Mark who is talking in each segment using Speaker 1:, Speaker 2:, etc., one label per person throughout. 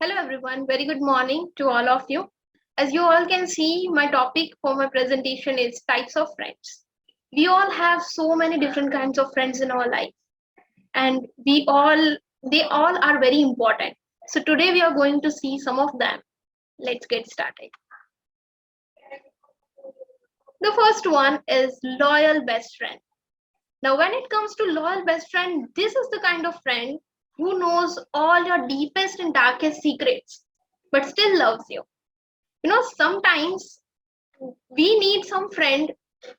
Speaker 1: Hello everyone, very good morning to all of you. As you all can see, my topic for my presentation is types of friends. We all have so many different kinds of friends in our life, and they all are very important. So today we are going to see some of them. Let's get started. The first one is loyal best friend. Now, when it comes to loyal best friend, this is the kind of friend who knows all your deepest and darkest secrets, but still loves you. Sometimes we need some friend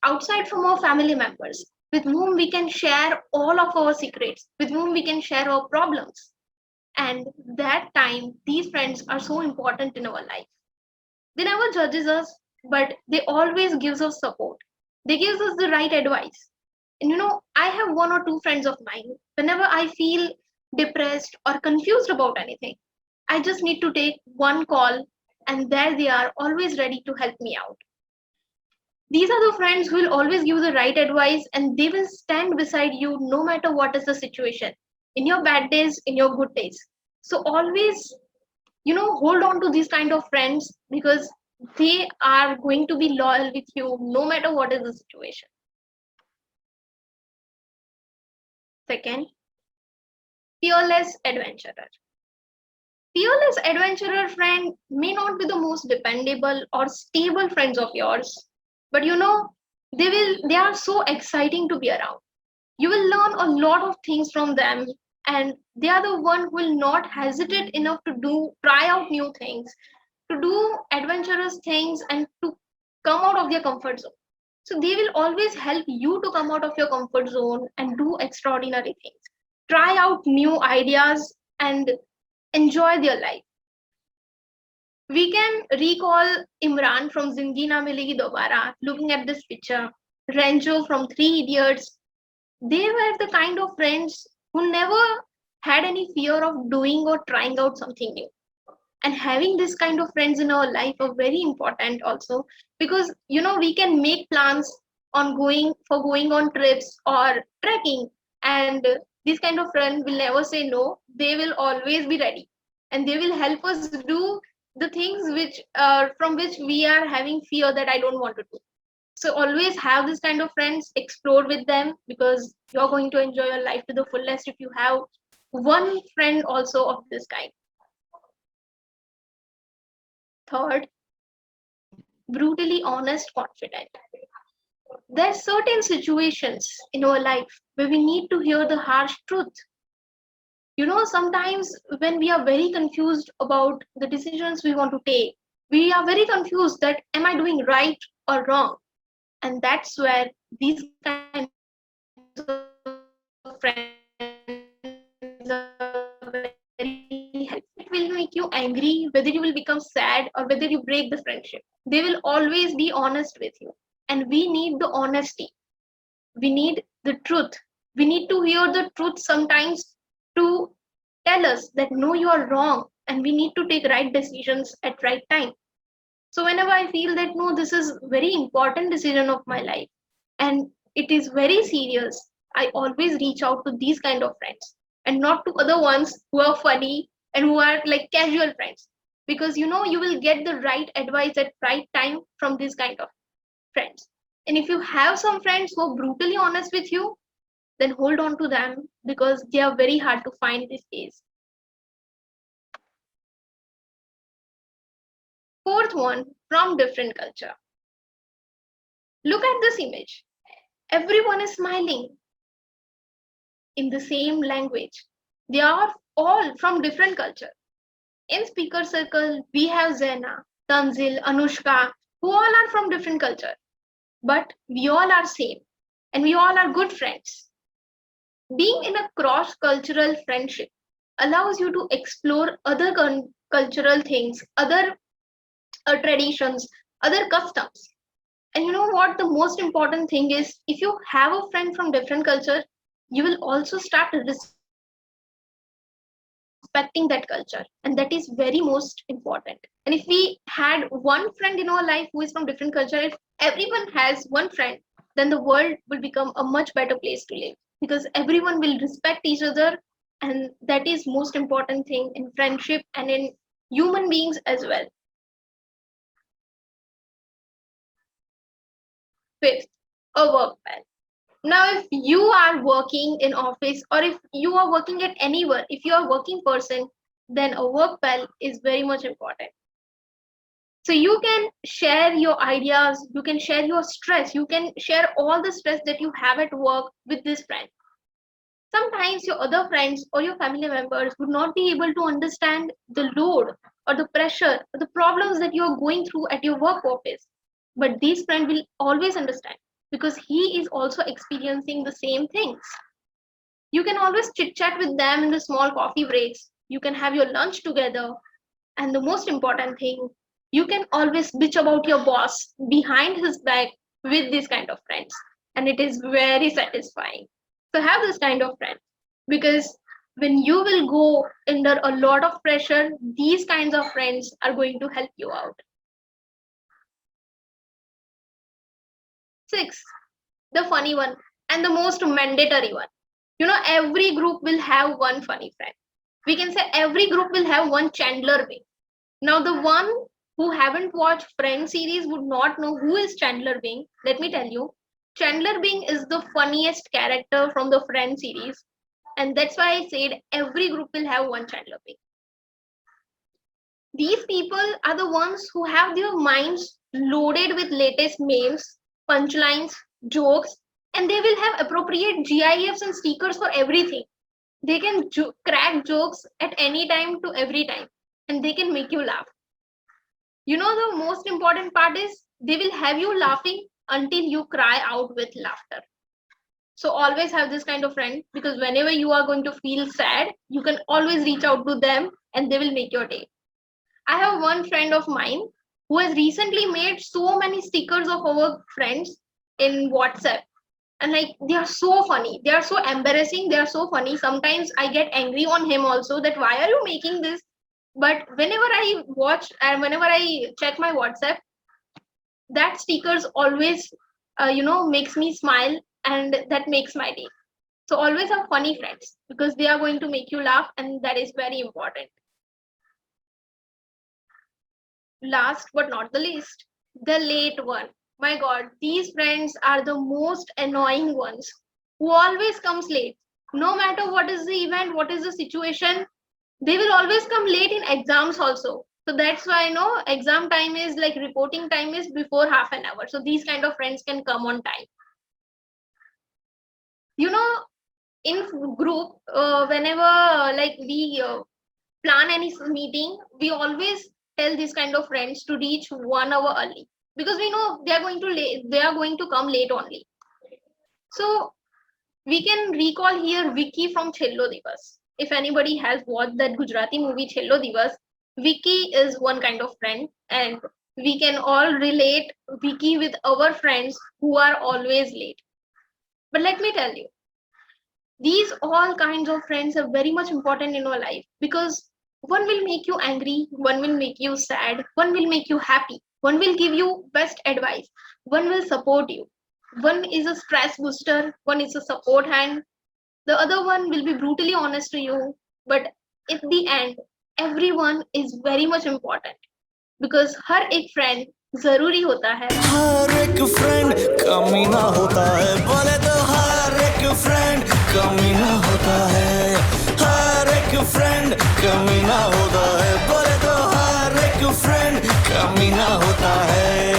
Speaker 1: outside from our family members with whom we can share all of our secrets, with whom we can share our problems. And that time, these friends are so important in our life. They never judges us, but they always gives us support. They gives us the right advice. And I have one or two friends of mine. Whenever I feel depressed or confused about anything, I just need to take one call, and there they are, always ready to help me out. These are the friends who will always give the right advice, and they will stand beside you no matter what is the situation, in your bad days, in your good days. So always, hold on to these kind of friends because they are going to be loyal with you no matter what is the situation. Second, fearless adventurer. Fearless adventurer friend may not be the most dependable or stable friends of yours, but they are so exciting to be around. You will learn a lot of things from them, and they are the one who will not hesitate enough to try out new things, to do adventurous things, and to come out of their comfort zone. So they will always help you to come out of your comfort zone and do extraordinary things, try out new ideas, and enjoy their life. We can recall Imran from Zindagi Na Milegi Dobara, looking at this picture, Rancho from Three Idiots. They were the kind of friends who never had any fear of doing or trying out something new. And having this kind of friends in our life are very important also, because we can make plans on going on trips or trekking, and this kind of friend will never say no. They will always be ready, and they will help us do the things which from which we are having fear that I don't want to do. So always have this kind of friends, explore with them, because you're going to enjoy your life to the fullest if you have one friend also of this kind. Third, brutally honest, confident. There's certain situations in our life where we need to hear the harsh truth. Sometimes when we are very confused about the decisions we want to take, we are very confused that am I doing right or wrong? And that's where these kind of friends are very helpful. It will make you angry, whether you will become sad or whether you break the friendship. They will always be honest with you. And we need the honesty. We need the truth. We need to hear the truth sometimes to tell us that no, you are wrong, and we need to take right decisions at right time. So whenever I feel that no, this is very important decision of my life and it is very serious, I always reach out to these kind of friends and not to other ones who are funny and who are like casual friends, because you will get the right advice at right time from these kind of friends. And if you have some friends who are brutally honest with you, then hold on to them because they are very hard to find these days. Fourth one, from different culture. Look at this image. Everyone is smiling in the same language. They are all from different culture. In speaker circle, we have Zena, Tanzil, Anushka, who all are from different culture. But we all are same and we all are good friends. Being in a cross-cultural friendship allows you to explore other cultural things, other traditions, other customs. And you know what? The most important thing is if you have a friend from different culture, you will also start respecting that culture. And that is very most important. And if we had one friend in our life who is from different culture, if everyone has one friend, then the world will become a much better place to live, because everyone will respect each other. And that is most important thing in friendship and in human beings as well. Fifth, a work pal. Now, if you are working in office or if you are working at anywhere, if you are a working person, then a work pal is very much important. So you can share your ideas, you can share your stress, you can share all the stress that you have at work with this friend. Sometimes your other friends or your family members would not be able to understand the load or the pressure or the problems that you are going through at your work office. But this friend will always understand because he is also experiencing the same things. You can always chit chat with them in the small coffee breaks. You can have your lunch together. And the most important thing, you can always bitch about your boss behind his back with these kind of friends. And it is very satisfying. So have this kind of friend because when you will go under a lot of pressure, these kinds of friends are going to help you out. Six, the funny one and the most mandatory one. Every group will have one funny friend. We can say every group will have one Chandler Bing. Now, the one who haven't watched Friends series would not know who is Chandler Bing. Let me tell you, Chandler Bing is the funniest character from the Friends series, and that's why I said every group will have one Chandler Bing. These people are the ones who have their minds loaded with latest memes, punchlines, jokes, and they will have appropriate GIFs and stickers for everything. They can crack jokes at any time to every time, and they can make you laugh. The most important part is they will have you laughing until you cry out with laughter. So always have this kind of friend because whenever you are going to feel sad, you can always reach out to them and they will make your day. I have one friend of mine who has recently made so many stickers of our friends in WhatsApp. And like they are so funny, they are so embarrassing, they are so funny. Sometimes I get angry on him also that why are you making this? But whenever I watch and whenever I check my WhatsApp, that stickers always makes me smile and that makes my day. So always have funny friends because they are going to make you laugh and that is very important. Last but not the least, the late one. My god, these friends are the most annoying ones who always comes late. No matter what is the event, what is the situation, they will always come late in exams also. So that's why exam time is like reporting time is before half an hour. So these kind of friends can come on time. In group, whenever like we plan any meeting, we always tell these kind of friends to reach 1 hour early because we know they are going to come late only. So we can recall here Vicky from Chhello Divas. If anybody has watched that Gujarati movie Chhello Divas, Vicky is one kind of friend, and we can all relate Vicky with our friends who are always late. But let me tell you, these all kinds of friends are very much important in our life because one will make you angry, one will make you sad, one will make you happy, one will give you best advice, one will support you, one is a stress booster, one is a support hand, the other one will be brutally honest to you. But at the end, everyone is very much important because हर एक friend जरूरी होता है.
Speaker 2: हर एक friend कमीना होता है, बोले तो हर एक friend कमीना होता है. हर एक friend कमीना होता है, बोले तो हर एक friend कमीना होता है.